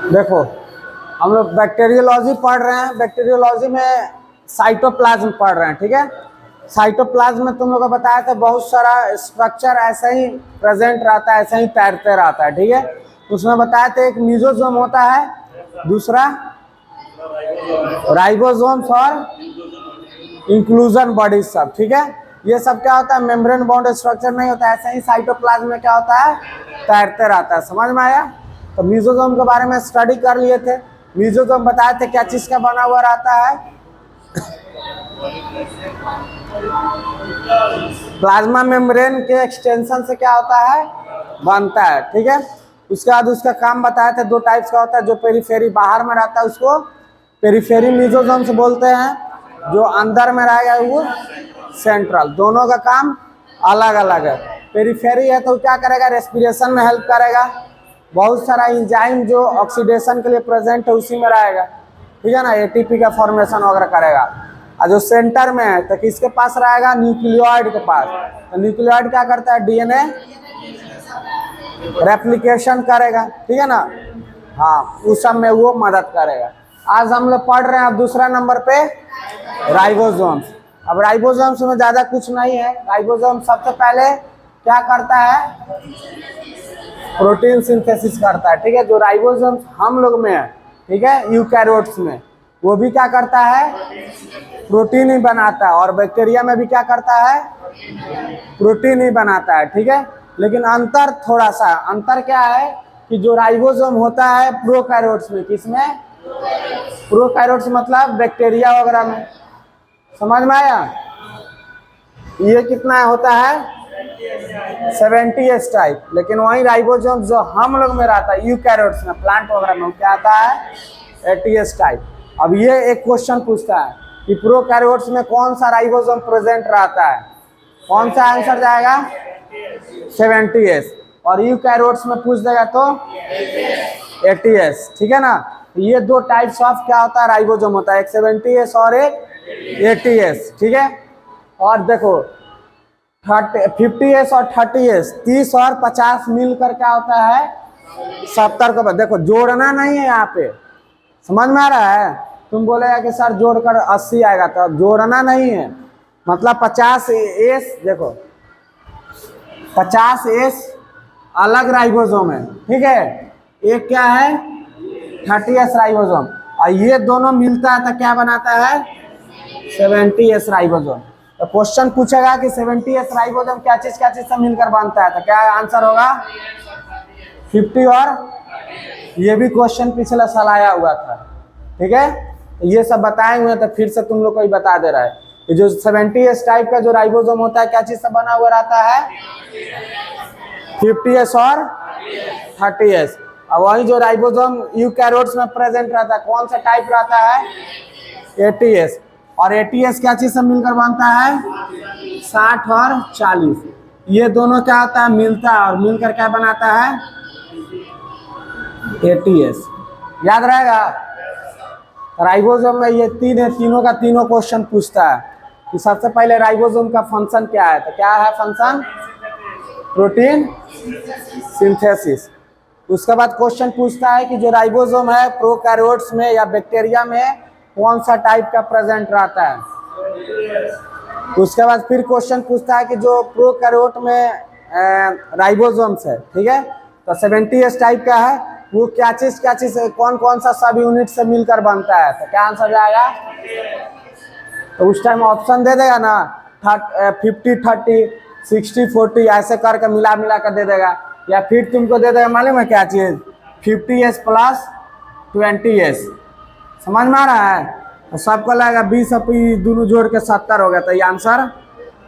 देखो, हम लोग बैक्टीरियोलॉजी पढ़ रहे हैं। बैक्टीरियोलॉजी में साइटोप्लाज्म पढ़ रहे हैं, ठीक है। साइटोप्लाज्म में तुम लोग को बताया था बहुत सारा स्ट्रक्चर ऐसे ही प्रेजेंट रहता है, ऐसे ही तैरते रहता है, ठीक है। उसमें बताया था एक मीजोजोम होता है, दूसरा राइबोसोम्स और इंक्लूजन बॉडीज सब, ठीक है। ये सब क्या होता है, मेम्ब्रेन बाउंड स्ट्रक्चर नहीं होता है, ऐसे ही साइटोप्लाज्म में क्या होता है, तैरते रहता है। समझ में आया। तो मीजोजोम के बारे में स्टडी कर लिए थे। मीजोजोम बताए थे क्या चीज का बना हुआ रहता है, प्लाज्मा मेम्ब्रेन के एक्सटेंशन से क्या होता है, बनता है, ठीक है। उसके बाद उसका काम बताए थे, दो टाइप्स का होता है। जो पेरीफेरी बाहर में रहता है उसको पेरीफेरी मीजोजोम्स बोलते हैं, जो अंदर में रहेगा वो सेंट्रल। दोनों का काम अलग अलग है। पेरीफेरी है तो क्या करेगा, रेस्पिरेशन में हेल्प करेगा, बहुत सारा इंजाइम जो ऑक्सीडेशन के लिए प्रेजेंट है उसी में रहेगा, ठीक है ना, एटीपी का फॉर्मेशन वगैरह करेगा। और जो सेंटर में है तो किसके पास रहेगा, न्यूक्लियोइड के पास। तो न्यूक्लियोइड क्या करता है, डीएनए रेप्लिकेशन करेगा, ठीक है ना। हाँ, उस सब में वो मदद करेगा। आज हम लोग पढ़ रहे हैं अब दूसरा नंबर पे राइबोसोम्स। अब राइबोसोम्स में ज्यादा कुछ नहीं है। राइबोसोम सबसे पहले क्या करता है, प्रोटीन सिंथेसिस करता है, ठीक है। जो राइबोसोम्स हम लोग में है, ठीक है, यूकैरियोट्स में, वो भी क्या करता है, प्रोटीन ही बनाता है। और बैक्टीरिया में भी क्या करता है, प्रोटीन ही बनाता है, ठीक है। लेकिन अंतर थोड़ा सा, अंतर क्या है कि जो राइबोसोम होता है प्रोकैरियोट्स में, किसमें, प्रोकैरियोट्स मतलब बैक्टीरिया वगैरह में। समझ में आया। ये कितना होता है, 70s टाइप। लेकिन वही राइबोसोम जो हम लोग में रहता है यूकैरियोट्स में, प्लांट वगैरह में, क्या आता है, 80s टाइप। अब ये एक क्वेश्चन पूछता है कि प्रोकैरियोट्स में कौन सा राइबोसोम प्रेजेंट रहता है, कौन सा आंसर जाएगा, 70s। और यूकैरियोट्स में पूछ देगा तो 80s, ठीक है ना। ये दो टाइप्स ऑफ क्या होता है, राइबोसोम होता है, एक 70s और एक 80s, ठीक है। और देखो 50s और 30s, 30 और 50 मिलकर क्या होता है, 70 को। देखो जोड़ना नहीं है यहाँ पे, समझ में आ रहा है। तुम बोलेगा कि सर जोड़कर 80 आएगा, तो जोड़ना नहीं है। मतलब 50s, देखो 50s अलग राइबोसोम है, ठीक है। एक क्या है, 30s राइबोसोम। और ये दोनों मिलता है तो क्या बनाता है, 70s राइबोसोम। तो क्वेश्चन पूछेगा कि 70s राइबोसोम क्या चीज से मिलकर बनता है, तो क्या आंसर होगा, 50 और ये भी क्वेश्चन पिछला साल आया हुआ था, ठीक है। ये सब बताए हुए तो फिर से तुम लोग को ही बता दे रहा है। ये जो 70s टाइप का जो राइबोसोम होता है क्या चीज से बना हुआ रहता है, 50s और 30s। और वही जो राइबोसोम यूकैरियोट्स में प्रेजेंट रहता है कौन सा टाइप रहता है, 80s। और 80s क्या चीज से मिलकर बनता है, 60 और 40। ये दोनों क्या होता है, मिलता है, और मिलकर क्या बनाता है, 80s। याद रहेगा। राइबोसोम में ये तीन है, तीनों का तीनों क्वेश्चन पूछता है कि सबसे पहले राइबोसोम का फंक्शन क्या है, तो क्या है फंक्शन, प्रोटीन सिंथेसिस। उसके बाद क्वेश्चन पूछता है कि जो राइबोसोम है प्रोकैरियोट्स में या बैक्टीरिया में कौन सा टाइप का प्रेजेंट रहता है। उसके बाद फिर क्वेश्चन पूछता है कि जो प्रोकैरियोट में राइबोसोम्स है, ठीक है, तो 70s टाइप का है, वो क्या चीज कौन कौन सा सब यूनिट से मिलकर बनता है, तो क्या आंसर जाएगा। तो उस टाइम ऑप्शन दे देगा ना, 50-30, 60-40 ऐसे करके मिला कर दे देगा। या फिर तुमको दे देगा मालूम है क्या चीज, 50s प्लस 20s। समझ में आ रहा है। तो सबको लगेगा 20 और दोनों जोड़ के 70 हो गया, तो ये आंसर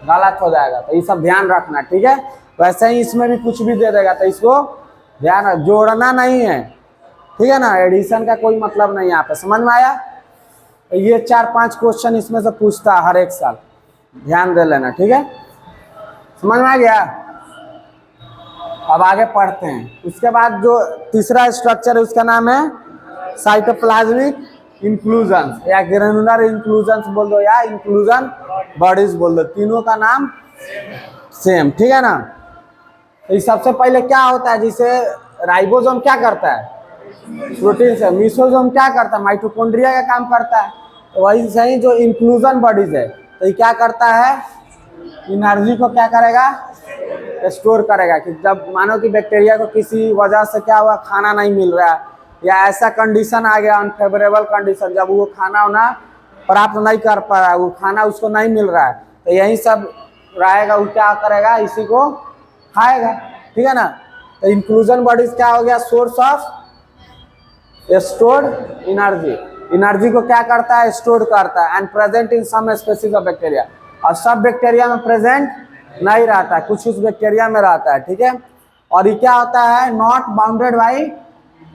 गलत हो जाएगा। तो ये सब ध्यान रखना, ठीक है। वैसे ही इसमें भी कुछ भी दे देगा तो इसको ध्यान रख, जोड़ना नहीं है, ठीक है ना। एडिशन का कोई मतलब नहीं यहाँ पे। समझ में आया। तो ये 4-5 क्वेश्चन इसमें से पूछता है हर एक साल, ध्यान दे लेना, ठीक है। समझ में आ गया। अब आगे पढ़ते हैं। उसके बाद जो तीसरा स्ट्रक्चर है उसका नाम है साइटोप्लाज्मिक इंक्लूजन, या ग्रेनुलर इंक्लूजन बोल दो, या इंक्लूजन बॉडीज बोल दो, तीनों का नाम सेम, ठीक है ना। तो सबसे पहले क्या होता है, जिसे राइबोसोम क्या करता है, प्रोटीन से। मिसोसोम क्या करता है? माइटोकॉन्ड्रिया का काम करता है। तो वही सही जो इंक्लूजन बॉडीज है, तो ये क्या करता है? एनर्जी को क्या करेगा? स्टोर करेगा। कि जब मानो कि बैक्टीरिया को किसी वजह से क्या हुआ, खाना नहीं मिल रहा है, या ऐसा कंडीशन आ गया, अनफेवरेबल कंडीशन, जब वो खाना होना प्राप्त नहीं कर पा रहा है, वो खाना उसको नहीं मिल रहा है, तो यही सब रहेगा, वो क्या करेगा? इसी को खाएगा। ठीक है ना? तो इंक्लूजन बॉडीज क्या हो गया? Source of stored energy. Energy को क्या करता है? स्टोर करता है। And present in some species of bacteria. और सब बैक्टीरिया में प्रेजेंट नहीं रहता है, कुछ बैक्टीरिया में रहता है। ठीक है? और ये क्या होता है? Not bounded by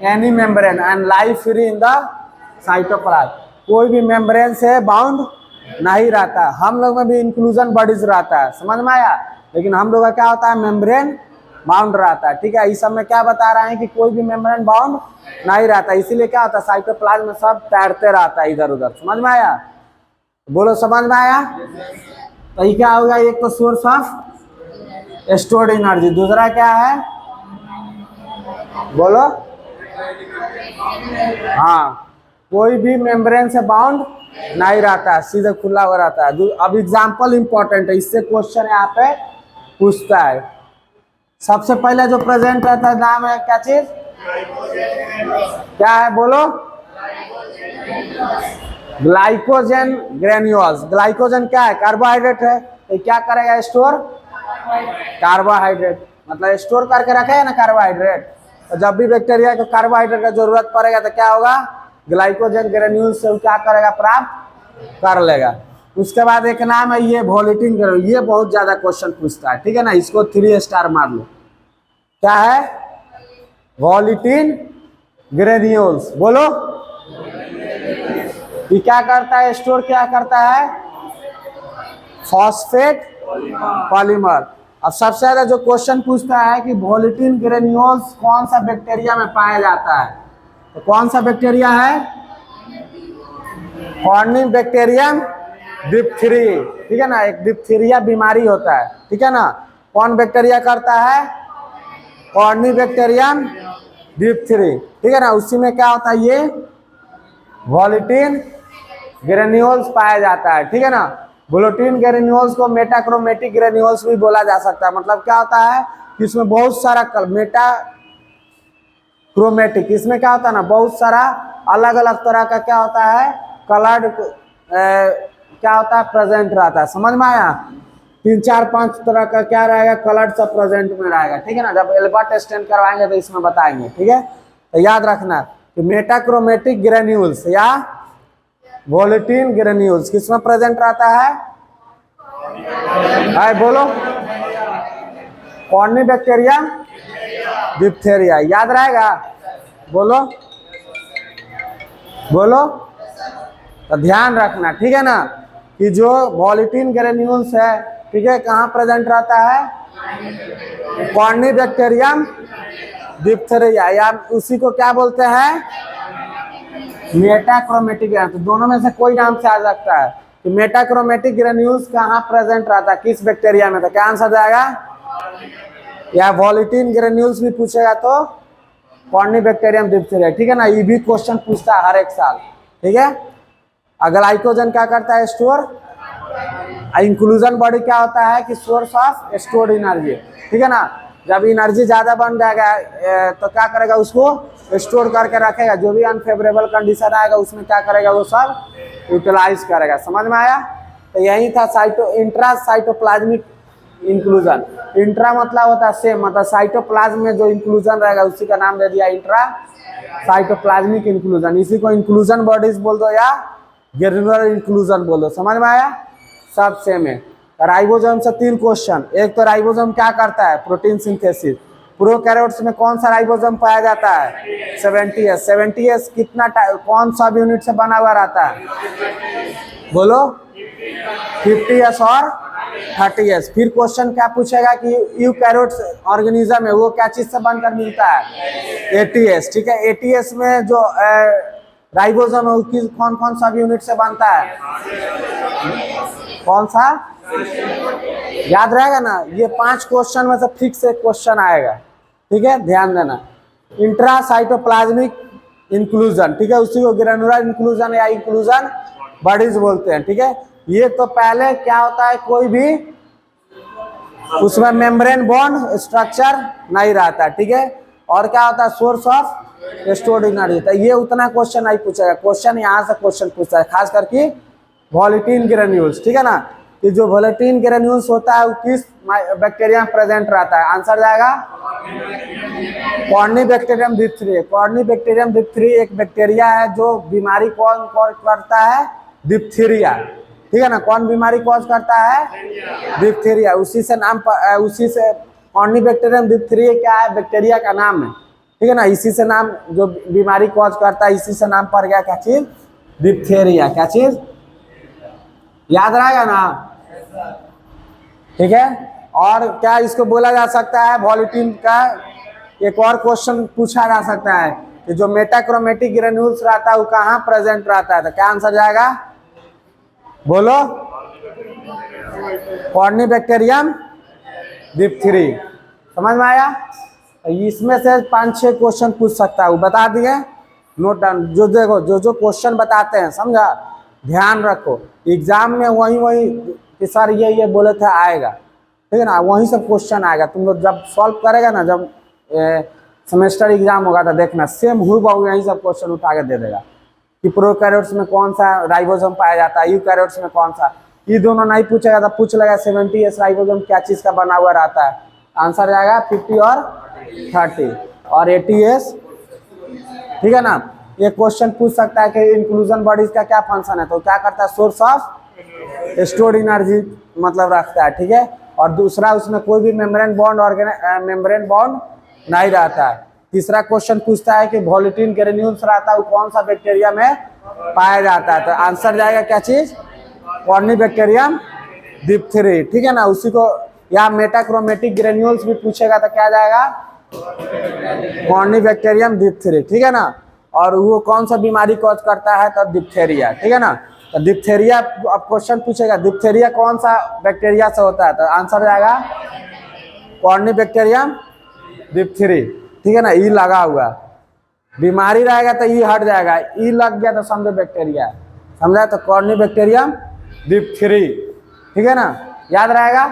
any membrane and life free in the cytoplasm. कोई भी मेम्ब्रेन से बाउंड नहीं रहता। हम लोग में भी इंक्लूजन बॉडीज रहता है, समझ में आया? लेकिन हम लोग का क्या होता है? मेम्ब्रेन बाउंड रहता है। ठीक है? इस सब में क्या बता रहे हैं कि कोई भी मेम्ब्रेन बाउंड नहीं रहता, इसीलिए क्या होता है? साइटोप्लाज्म में सब तैरते रहता है इधर उधर। समझ में आया? बोलो, समझ में आया? तो ये क्या होगा? एक तो सोर्स ऑफ स्टोर्ड एनर्जी, दूसरा क्या है? बोलो। हाँ, कोई भी मेम्ब्रेन से बाउंड नहीं रहता है, सीधे खुला हो रहता है। अब एग्जाम्पल इंपॉर्टेंट है, इससे क्वेश्चन यहाँ पे पूछता है। सबसे पहले जो प्रेजेंट रहता है नाम है क्या चीज? क्या है? बोलो। Glycogen granules. ग्लाइकोजन क्या है? कार्बोहाइड्रेट है। तो क्या करेगा? स्टोर कार्बोहाइड्रेट, मतलब स्टोर करके रखेगा ना कार्बोहाइड्रेट। तो जब भी बैक्टीरिया को कार्बोहाइड्रेट का जरूरत पड़ेगा तो क्या होगा? ग्लाइकोजन ग्रेन्यूल्स से क्या करेगा? प्राप्त कर लेगा। उसके बाद एक नाम है ये वोलेटिन ग्रेन्यूल। ये बहुत ज्यादा क्वेश्चन पूछता है। ठीक है ना? इसको 3 स्टार मार लो। क्या है? वोलेटिन ग्रेन्यूल्स। बोलो। ये क्या करता है? स्टोर क्या करता है? Phosphate polymer. अब सबसे ज्यादा जो क्वेश्चन पूछता है कि वोलेटिन ग्रेन्यूल्स कौन सा बैक्टीरिया में पाया जाता है, तो कौन सा बैक्टीरिया है? कॉर्निबैक्टीरियम डिप्थीरी। ठीक है ना? एक डिप्थीरिया बीमारी होता है। ठीक है ना? कौन बैक्टीरिया करता है? कॉर्निबैक्टीरियम डिप्थीरी। ठीक है ना? उसी में क्या होता है? ये वोलेटिन ग्रेन्यूल्स पाया जाता है। ठीक है ना? वोलेटिन ग्रेन्यूल्स को मेटाक्रोमेटिक ग्रेन्यूल्स भी बोला जा सकता है। मतलब क्या होता है कि इसमें बहुत सारा मेटा क्रोमेटिक, इसमें क्या होता है ना, बहुत सारा अलग अलग तरह का क्या होता है? कलर्ड क्या होता है? प्रेजेंट रहता है। समझ में आया? 3 4 5 तरह का क्या रहेगा? कलर्ड सब प्रेजेंट में रहेगा। ठीक है ना? जब एल्बर्ट स्टैंड करवाएंगे तो इसमें बताएंगे। ठीक है? तो याद रखना कि मेटाक्रोमेटिक ग्रेन्यूल्स या वोलेटिन ग्रेन्यूल्स किसमें प्रेजेंट रहता है? बोलो। कॉर्निबैक्टीरिया डिप्थीरिया। याद रहेगा? बोलो बोलो। तो ध्यान रखना। ठीक है ना? कि जो वोलेटिन ग्रेन्यूल्स है, ठीक है, कहाँ प्रेजेंट रहता है? कॉर्निबैक्टीरियम डिप्थीरिया, या उसी को क्या बोलते हैं? मेटाक्रोमेटिक। तो दोनों में से कोई नाम से आ सकता है कि मेटाक्रोमेटिक ग्रेन्यूल्स कहाँ प्रेजेंट रहता है, किस बैक्टीरिया में? तो क्या आंसर जाएगा? या वोलेटिन ग्रेन्यूल्स भी पूछेगा तो कॉर्निबैक्टीरियम डिप्थीरिया। ठीक है ना? ये भी क्वेश्चन पूछता है हर एक साल। ठीक है? ग्लाइकोजन क्या करता है? स्टोर। इंक्लूजन बॉडी क्या होता है? कि सोर्स ऑफ स्टोर्ड एनर्जी। ठीक है ना? जब एनर्जी ज्यादा बन जाएगा तो क्या करेगा? उसको स्टोर करके रखेगा। जो भी अनफेवरेबल कंडीशन आएगा उसमें क्या करेगा? वो सब यूटिलाइज करेगा। समझ में आया? तो यही था इंट्रा साइटोप्लाज्मिक इंक्लूजन। इंट्रा मतलब होता है सेम, मतलब साइटोप्लाज्म में जो इंक्लूजन रहेगा उसी का नाम दे दिया इंट्रा साइटोप्लाज्मिक इंक्लूजन। इसी को इंक्लूजन बॉडीज बोल दो या ग्रेनुलर इंक्लूजन बोल दो। समझ में आया? सब सेम है। राइबोसोम से 3 क्वेश्चन। एक तो राइबोसोम क्या करता है? Protein synthesis. प्रोकैरियोट्स में कौन सा राइबोसोम पाया जाता है? 70S। 70S कितना कौन सा यूनिट से बना हुआ रहता है? बोलो। 50S और 30S। फिर क्वेश्चन क्या पूछेगा कि यूकैरियोट्स ऑर्गेनिज्म है वो क्या चीज से बनकर मिलता है? ATS। ठीक है? ATS में जो राइबोसोम है उसकी कौन कौन सा यूनिट से बनता है? कौन सा? याद रहेगा ना? ये 5 क्वेश्चन में से फिक्स एक क्वेश्चन आएगा। ठीक है? ध्यान देना। इंट्रासाइटोप्लाज्मिक इंक्लूजन, ठीक है, उसी को ग्रेनुलर इंक्लूजन या इंक्लूजन बॉडीज बोलते हैं, ठीक है। ये तो पहले क्या होता है, कोई भी उसमें मेम्ब्रेन बॉन्ड स्ट्रक्चर नहीं रहता, ठीक है। और क्या होता है, सोर्स ऑफ स्टोर्ड एनर्जी। तो ये उतना क्वेश्चन नहीं पूछेगा, क्वेश्चन यहाँ से क्वेश्चन पूछता है, खास करके वोलेटिन ग्रेन्यूल्स, ठीक है ना। कि जो वोलेटिन ग्रेन्यूल्स होता है वो किस बैक्टीरिया में प्रेजेंट रहता है, आंसर जाएगा कॉर्निबैक्टीरियम डिप्थीरिया। कॉर्निबैक्टीरियम डिप्थीरिया एक बैक्टीरिया है जो बीमारी कौन करता है, डिप्थीरिया, ठीक है ना। कौन बीमारी कॉज करता है, डिप्थीरिया। उसी से नाम उसी से कॉर्निबैक्टीरियम डिप्थीरिया क्या है, बैक्टीरिया का नाम है, ठीक है ना। इसी से नाम जो बीमारी कॉज करता है, इसी से नाम पड़ गया क्या चीज, डिप्थीरिया। क्या चीज, याद रहेगा ना, ठीक है। और क्या इसको बोला जा सकता है, वोलेटिन का एक और क्वेश्चन पूछा जा सकता है कि जो मेटाक्रोमेटिक ग्रेन्यूल्स रहता है वो कहाँ प्रेजेंट रहता है, तो क्या आंसर जाएगा, बोलो, कॉर्निबैक्टीरियम डिप्थीरी। समझ में आया। इसमें से 5-6 क्वेश्चन पूछ सकता है, वो बता दिए, नोट डाउन। जो देखो जो क्वेश्चन बताते हैं, समझा, ध्यान रखो, एग्जाम में वही कि सर ये बोले थे आएगा, ठीक है ना, वही सब क्वेश्चन आएगा। तुम लोग जब सॉल्व करेगा ना, जब सेमेस्टर एग्जाम होगा तो देखना सेम हूबहू यही सब क्वेश्चन उठा के दे देगा कि प्रोकैरियोट्स में कौन सा राइबोसोम पाया जाता है, यूकैरियोट्स में कौन सा। ये दोनों नहीं पूछेगा तो पूछ लेगा 70S राइबोसोम क्या चीज़ का बना हुआ रहता है, आंसर जाएगा 50 और 30 और 80S, ठीक है ना। ये क्वेश्चन पूछ सकता है कि इंक्लूजन बॉडीज का क्या फंक्शन है, तो क्या करता है, सोर्स ऑफ स्टोर्ड एनर्जी मतलब रखता है, ठीक है। और दूसरा, उसमें कोई भी मेम्ब्रेन बॉन्ड नहीं रहता है। तीसरा क्वेश्चन पूछता है कि वोलेटिन ग्रेन्यूल्स रहता है वो कौन सा बैक्टीरिया में पाया जाता है, तो आंसर जाएगा क्या चीज, कॉर्निबैक्टीरियम डिप्थीरी, ठीक है ना। उसी को या मेटाक्रोमेटिक ग्रेन्यूल्स भी पूछेगा तो क्या जाएगा, कॉर्निबैक्टीरियम डिप्थीरी, ठीक है ना। और वो कौन सा बीमारी कॉज करता है, तो डिप्थीरिया, ठीक है ना। तो डिप्थीरिया, अब क्वेश्चन पूछेगा डिप्थीरिया कौन सा बैक्टीरिया से होता है, तो आंसर जाएगा कॉर्निबैक्टीरियम डिप्थीरी, ठीक है ना। ई लगा हुआ बीमारी रहेगा तो ई हट जाएगा, ई लग गया तो समझो बैक्टीरिया, समझा, तो कॉर्निबैक्टीरियम डिप्थीरी, ठीक है ना, याद रहेगा।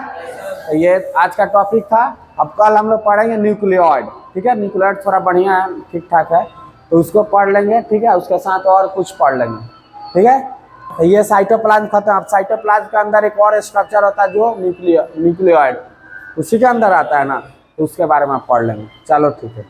तो ये आज का टॉपिक था। अब कल हम लोग पढ़ेंगे न्यूक्लियोइड, ठीक है। न्यूक्लियोइड थोड़ा बढ़िया है, ठीक ठाक है, तो उसको पढ़ लेंगे, ठीक है। उसके साथ और कुछ पढ़ लेंगे, ठीक है। तो ये साइटोप्लाज्म खत्म। अब साइटोप्लाज्म के अंदर एक और स्ट्रक्चर होता है जो न्यूक्लियोइड, उसी के अंदर आता है ना, तो उसके बारे में आप पढ़ लेंगे। चलो ठीक है।